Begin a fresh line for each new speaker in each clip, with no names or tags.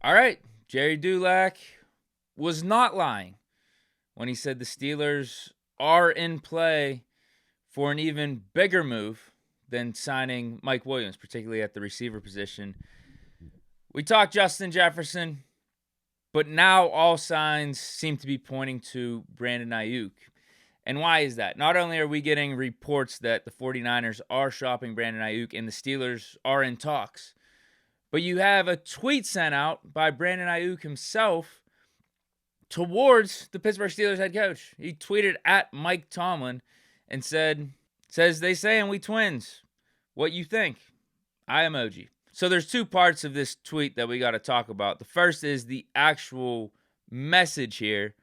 All right, Jerry Dulac was not lying when he said the Steelers are in play for an even bigger move than signing Mike Williams, particularly at the receiver position. We talked Justin Jefferson, but now all signs seem to be pointing to Brandon Aiyuk. And why is that? Not only are we getting reports that the 49ers are shopping Brandon Aiyuk and the Steelers are in talks, but you have a tweet sent out by Brandon Aiyuk himself towards the Pittsburgh Steelers head coach. He tweeted at Mike Tomlin and says they saying we twins. What you think? Eye emoji. So there's two parts of this tweet that we got to talk about. The first is the actual message here,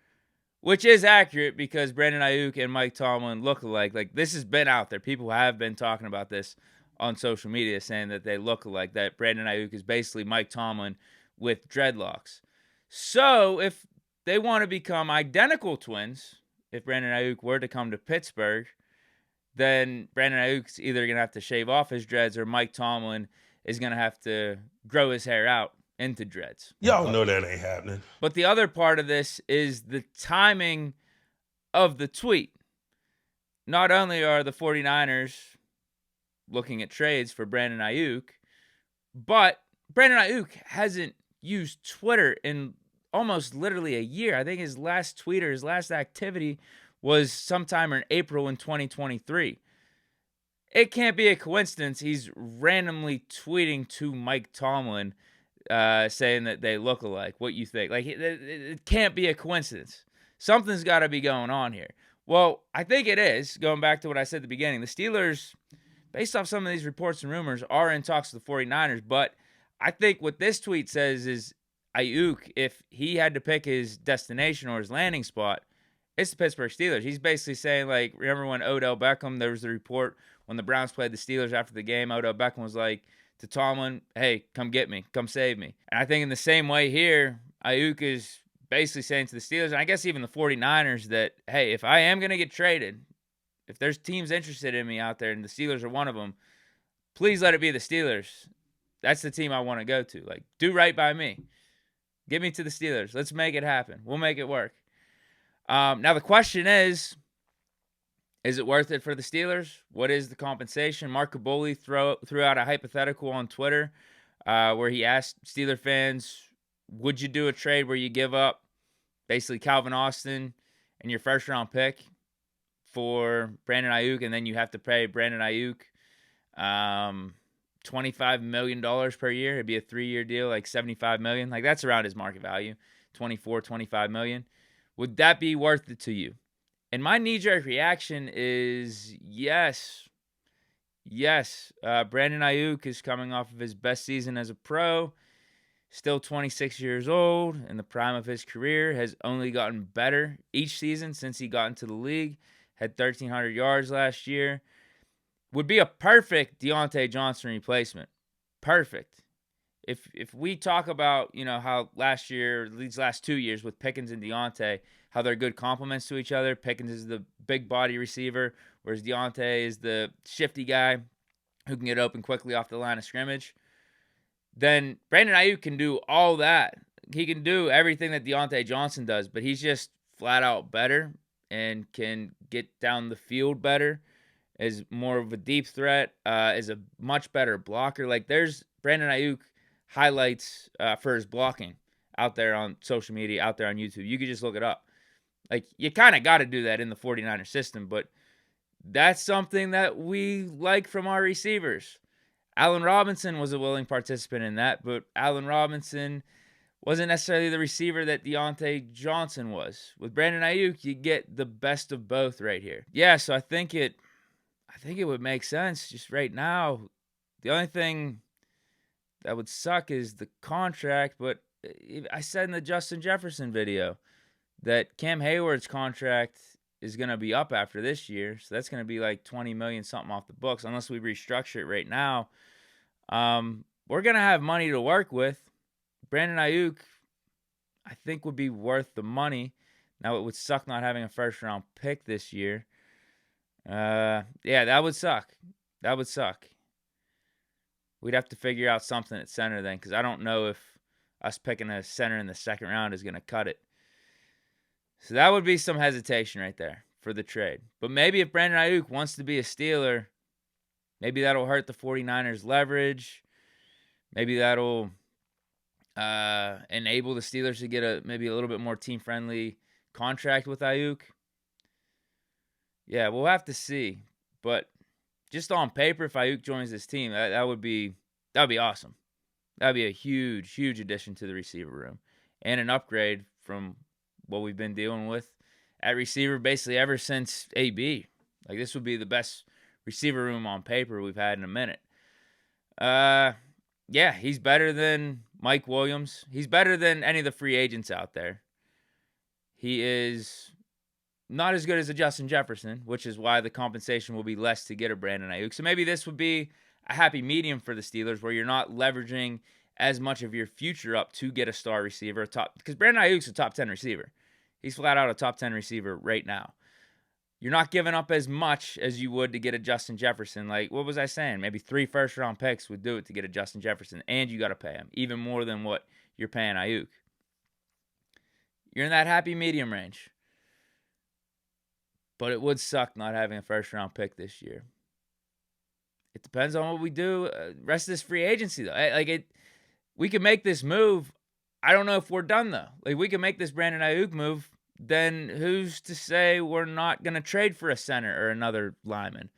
which is accurate because Brandon Aiyuk and Mike Tomlin look alike. Like, this has been out there. People have been talking about this on social media, saying that they look alike, that Brandon Aiyuk is basically Mike Tomlin with dreadlocks. So if they want to become identical twins, if Brandon Aiyuk were to come to Pittsburgh, then Brandon Aiyuk's either going to have to shave off his dreads or Mike Tomlin is going to have to grow his hair out into dreads.
Y'all know that ain't happening.
But the other part of this is the timing of the tweet. Not only are the 49ers looking at trades for Brandon Aiyuk, but Brandon Aiyuk hasn't used Twitter in almost literally a year. I think his last tweet or his last activity was sometime in April in 2023. It can't be a coincidence he's randomly tweeting to Mike Tomlin saying that they look alike. What you think? Like, it can't be a coincidence. Something's got to be going on here. Well, I think it is. Going back to what I said at the beginning, the Steelers, based off some of these reports and rumors, are in talks with the 49ers. But I think what this tweet says is Aiyuk, if he had to pick his destination or his landing spot, it's the Pittsburgh Steelers. He's basically saying, like, remember when Odell Beckham, there was the report when the Browns played the Steelers after the game, Odell Beckham was like to Tomlin, hey, come get me, come save me. And I think in the same way here, Aiyuk is basically saying to the Steelers, and I guess even the 49ers, that, hey, if I am going to get traded, if there's teams interested in me out there and the Steelers are one of them, please let it be the Steelers. That's the team I want to go to. Like, do right by me. Get me to the Steelers. Let's make it happen. We'll make it work. Now the question is it worth it for the Steelers? What is the compensation? Mark Caboli threw out a hypothetical on Twitter where he asked Steeler fans, would you do a trade where you give up basically Calvin Austin and your first-round pick for Brandon Aiyuk, and then you have to pay Brandon Aiyuk $25 million per year? It'd be a 3-year deal, like $75 million. Like, that's around his market value, $25 million. Would that be worth it to you? And my knee-jerk reaction is yes. Yes. Brandon Aiyuk is coming off of his best season as a pro. Still 26 years old, in the prime of his career, has only gotten better each season since he got into the league. Had 1,300 yards last year. Would be a perfect Deontay Johnson replacement. Perfect. If we talk about, you know, how last year, these last 2 years with Pickens and Deontay, how they're good complements to each other. Pickens is the big body receiver, whereas Deontay is the shifty guy who can get open quickly off the line of scrimmage. Then Brandon Aiyuk can do all that. He can do everything that Deontay Johnson does, but he's just flat out better and can get down the field better, is more of a deep threat, is a much better blocker. Like, there's Brandon Aiyuk highlights for his blocking out there on social media, out there on YouTube. You could just look it up. Like, you kind of got to do that in the 49er system, but that's something that we like from our receivers. Allen Robinson was a willing participant in that, but Allen Robinson wasn't necessarily the receiver that Deontay Johnson was. With Brandon Aiyuk, you get the best of both right here. Yeah, so I think it would make sense just right now. The only thing that would suck is the contract, but I said in the Justin Jefferson video that Cam Hayward's contract is going to be up after this year, so that's going to be like $20 million something off the books unless we restructure it right now. We're going to have money to work with. Brandon Aiyuk, I think, would be worth the money. Now, it would suck not having a first-round pick this year. Yeah, that would suck. That would suck. We'd have to figure out something at center then, because I don't know if us picking a center in the second round is going to cut it. So that would be some hesitation right there for the trade. But maybe if Brandon Aiyuk wants to be a Steeler, maybe that'll hurt the 49ers' leverage. Maybe that'll enable the Steelers to get maybe a little bit more team-friendly contract with Aiyuk. Yeah, we'll have to see. But just on paper, if Aiyuk joins this team, that would be awesome. That would be a huge, huge addition to the receiver room and an upgrade from what we've been dealing with at receiver basically ever since AB. Like, this would be the best receiver room on paper we've had in a minute. Yeah, he's better than Mike Williams. He's better than any of the free agents out there. He is not as good as a Justin Jefferson, which is why the compensation will be less to get a Brandon Aiyuk. So maybe this would be a happy medium for the Steelers where you're not leveraging as much of your future up to get a star receiver, because Brandon Aiyuk's a top 10 receiver. He's flat out a top 10 receiver right now. You're not giving up as much as you would to get a Justin Jefferson. Like, what was I saying? Maybe 3 first-round picks would do it to get a Justin Jefferson, and you got to pay him even more than what you're paying Aiyuk. You're in that happy medium range. But it would suck not having a first-round pick this year. It depends on what we do rest of this free agency, though. We can make this move. I don't know if we're done, though. Like, we can make this Brandon Aiyuk move. Then who's to say we're not going to trade for a center or another lineman?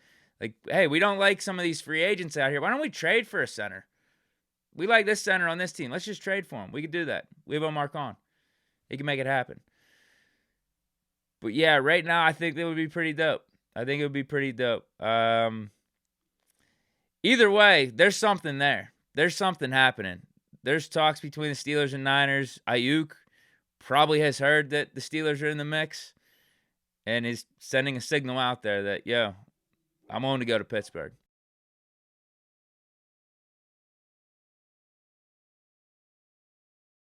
Like, hey, we don't like some of these free agents out here. Why don't we trade for a center? We like this center on this team. Let's just trade for him. We could do that. We have Omar Khan. He can make it happen. But yeah, right now I think that would be pretty dope. Either way, there's something there. There's something happening. There's talks between the Steelers and Niners. Aiyuk probably has heard that the Steelers are in the mix and is sending a signal out there that, yo, I'm willing to go to Pittsburgh.